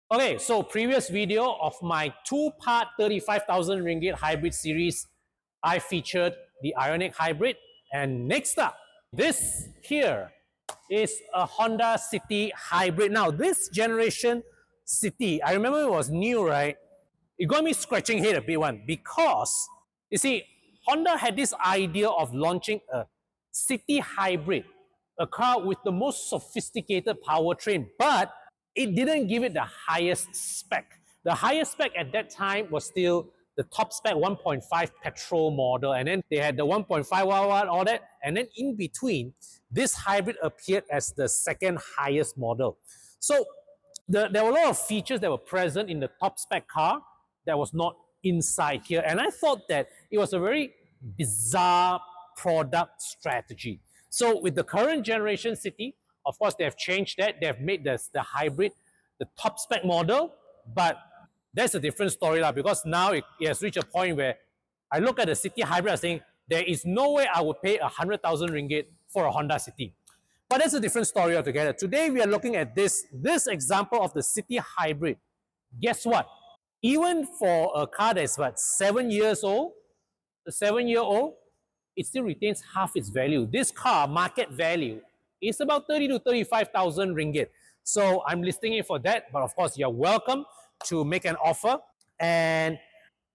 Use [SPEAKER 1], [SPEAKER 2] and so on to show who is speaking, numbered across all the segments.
[SPEAKER 1] Okay, so previous video of my two-part 35,000 ringgit hybrid series, I featured the Ioniq hybrid. And next up, this here is a Honda City hybrid. Now, this generation City, I remember it was new, right? It got me scratching head a bit one because, you see, Honda had this idea of launching a City hybrid, a car with the most sophisticated powertrain, but it didn't give it the highest spec. The highest spec at that time was still the top spec 1.5 petrol model, and then they had the 1.5 watt, all that, and then in between, this hybrid appeared as the second highest model. So there were a lot of features that were present in the top spec car that was not inside here, and I thought that it was a very bizarre product strategy. So with the current generation City, of course, they have changed that. They have made the hybrid the top spec model, but that's a different story lah, because now it has reached a point where I look at the City hybrid and saying there is no way I would pay 100,000 ringgit for a Honda City. But that's a different story altogether. Today we are looking at this example of the City hybrid. Guess what? Even for a car that's what, 7 years old, the 7-year-old, it still retains half its value. This car market value is about 30 to 35,000 ringgit. So I'm listing it for that, but of course you're welcome to make an offer. And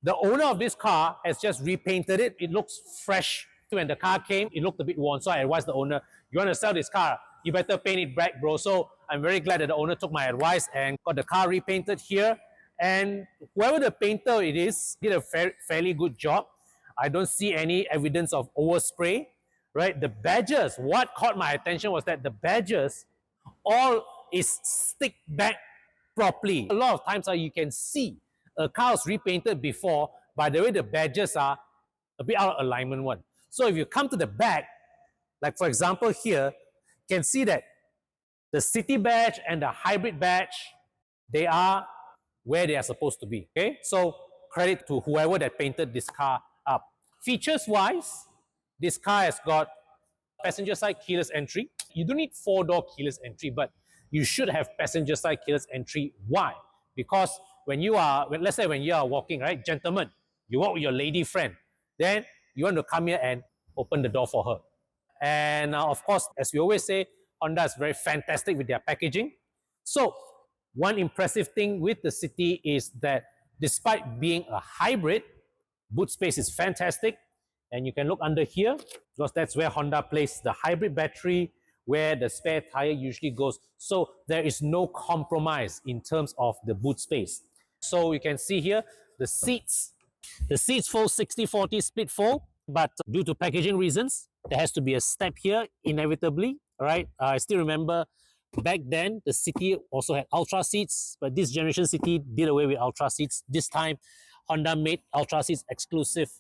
[SPEAKER 1] the owner of this car has just repainted it. It looks fresh. When the car came, it looked a bit worn. So I advised the owner, you want to sell this car, you better paint it black, bro. So I'm very glad that the owner took my advice and got the car repainted here. And whoever the painter it is, did a fairly good job. I don't see any evidence of overspray, right? The badges, what caught my attention was that the badges all is stick back properly. A lot of times you can see a car was repainted before, by the way the badges are a bit out of alignment one. So if you come to the back, like for example here, you can see that the City badge and the hybrid badge, they are where they are supposed to be. Okay, so credit to whoever that painted this car up. Features wise, this car has got passenger side keyless entry. You don't need 4-door keyless entry, but you should have passenger side keyless entry. Why? Because let's say when you are walking, right, gentlemen, you walk with your lady friend, then you want to come here and open the door for her. And of course, as we always say, Honda is very fantastic with their packaging. So one impressive thing with the City is that despite being a hybrid, boot space is fantastic. And you can look under here, because that's where Honda places the hybrid battery, where the spare tire usually goes. So there is no compromise in terms of the boot space. So you can see here, the seats fold 60-40 split fold, but due to packaging reasons, there has to be a step here inevitably, right? I still remember back then, the City also had Ultra seats, but this generation City did away with Ultra seats. This time, Honda made Ultra seats exclusive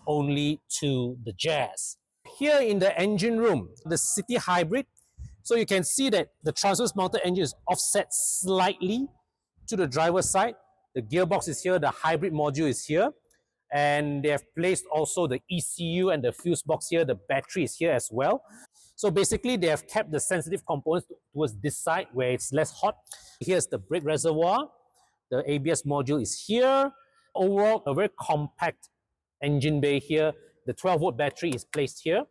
[SPEAKER 1] only to the Jazz. Here in the engine room, the City hybrid, so you can see that the transverse mounted engine is offset slightly to the driver's side. The gearbox is here, the hybrid module is here, and they have placed also the ECU and the fuse box here. The battery is here as well. So basically, they have kept the sensitive components towards this side where it's less hot. Here's the brake reservoir. The ABS module is here. Overall, a very compact engine bay here. The 12-volt battery is placed here.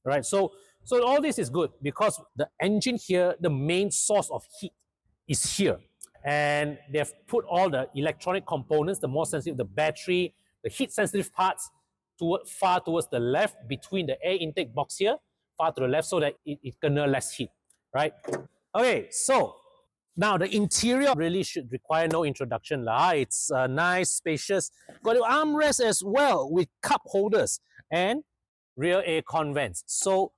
[SPEAKER 1] Right. So all this is good because the engine here, the main source of heat is here. And they've put all the electronic components, the more sensitive, the battery, the heat sensitive parts, far towards the left between the air intake box here, far to the left, so that it can less heat, right? Okay, so now the interior really should require no introduction lah. It's nice, spacious, got an armrest as well with cup holders and rear aircon vents. So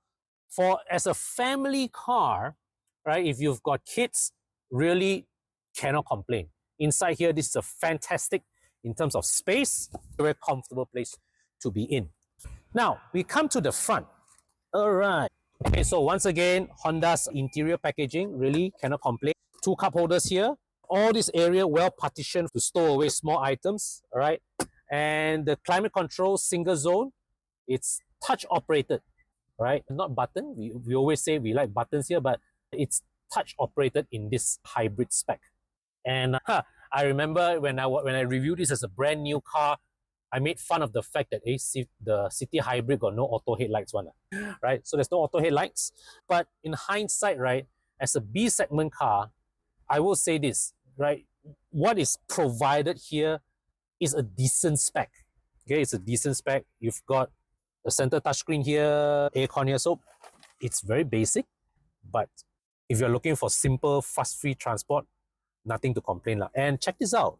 [SPEAKER 1] as a family car, right, if you've got kids, really cannot complain. Inside here, this is a fantastic, in terms of space, a very comfortable place to be in. Now, we come to the front. All right. Okay, so once again, Honda's interior packaging really cannot complain. 2 cup holders here. All this area well partitioned to store away small items. All right. And the climate control single zone, it's touch operated, right? Not button. We always say we like buttons here, but it's touch operated in this hybrid spec. And I remember when I reviewed this as a brand new car, I made fun of the fact that the City Hybrid got no auto headlights one, right? So there's no auto headlights. But in hindsight, right, as a B segment car, I will say this, right? What is provided here is a decent spec. Okay, it's a decent spec. You've got the center touchscreen here, aircon here. So it's very basic, but if you're looking for simple, fuss-free transport, nothing to complain. And check this out.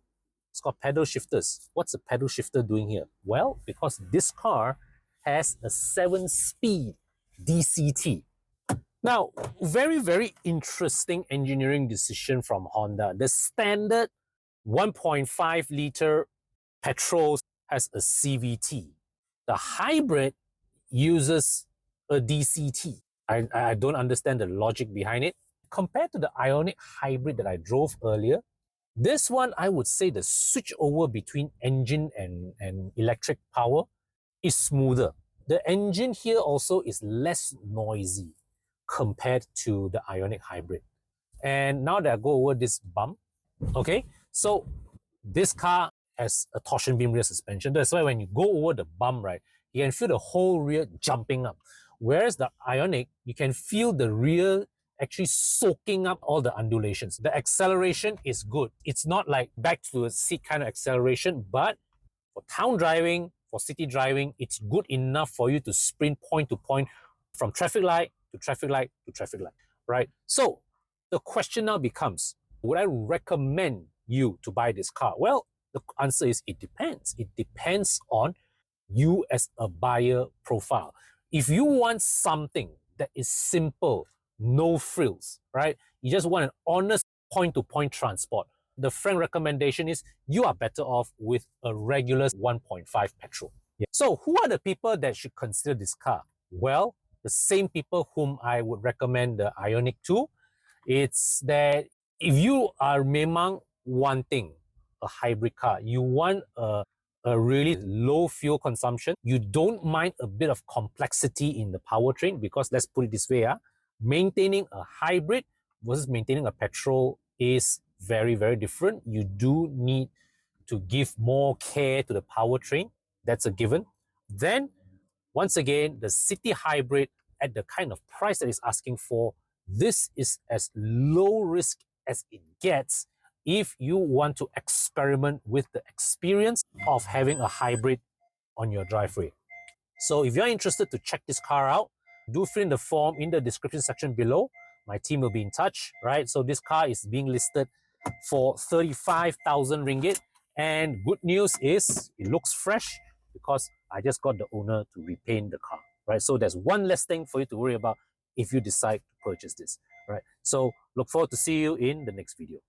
[SPEAKER 1] It's got pedal shifters. What's a pedal shifter doing here? Well, because this car has a 7-speed DCT. Now, very, very interesting engineering decision from Honda. The standard 1.5 liter petrol has a CVT. The hybrid uses a DCT. I don't understand the logic behind it. Compared to the Ioniq hybrid that I drove earlier, this one, I would say the switch over between engine and electric power is smoother. The engine here also is less noisy compared to the Ioniq hybrid. And now that I go over this bump, okay, so this car has a torsion beam rear suspension. That's why when you go over the bump, right, you can feel the whole rear jumping up. Whereas the Ioniq, you can feel the rear actually soaking up all the undulations. The acceleration is good. It's not like back to a seat kind of acceleration, but for town driving, for city driving, it's good enough for you to sprint point to point from traffic light to traffic light to traffic light, right? So the question now becomes, would I recommend you to buy this car? Well, the answer is it depends. It depends on you as a buyer profile. If you want something that is simple, no frills, right? You just want an honest point-to-point transport. The frank recommendation is you are better off with a regular 1.5 petrol. Yeah. So who are the people that should consider this car? Well, the same people whom I would recommend the Ioniq to. It's that if you are memang wanting a hybrid car, you want a really low fuel consumption, you don't mind a bit of complexity in the powertrain, because let's put it this way, maintaining a hybrid versus maintaining a petrol is very, very different. You do need to give more care to the powertrain. That's a given. Then, once again, the city hybrid at the kind of price that it's asking for, this is as low risk as it gets if you want to experiment with the experience of having a hybrid on your driveway. So if you're interested to check this car out, do fill in the form in the description section below. My team will be in touch, right? So this car is being listed for 35,000 ringgit. And good news is it looks fresh because I just got the owner to repaint the car, right? So there's one less thing for you to worry about if you decide to purchase this, right? So look forward to see you in the next video.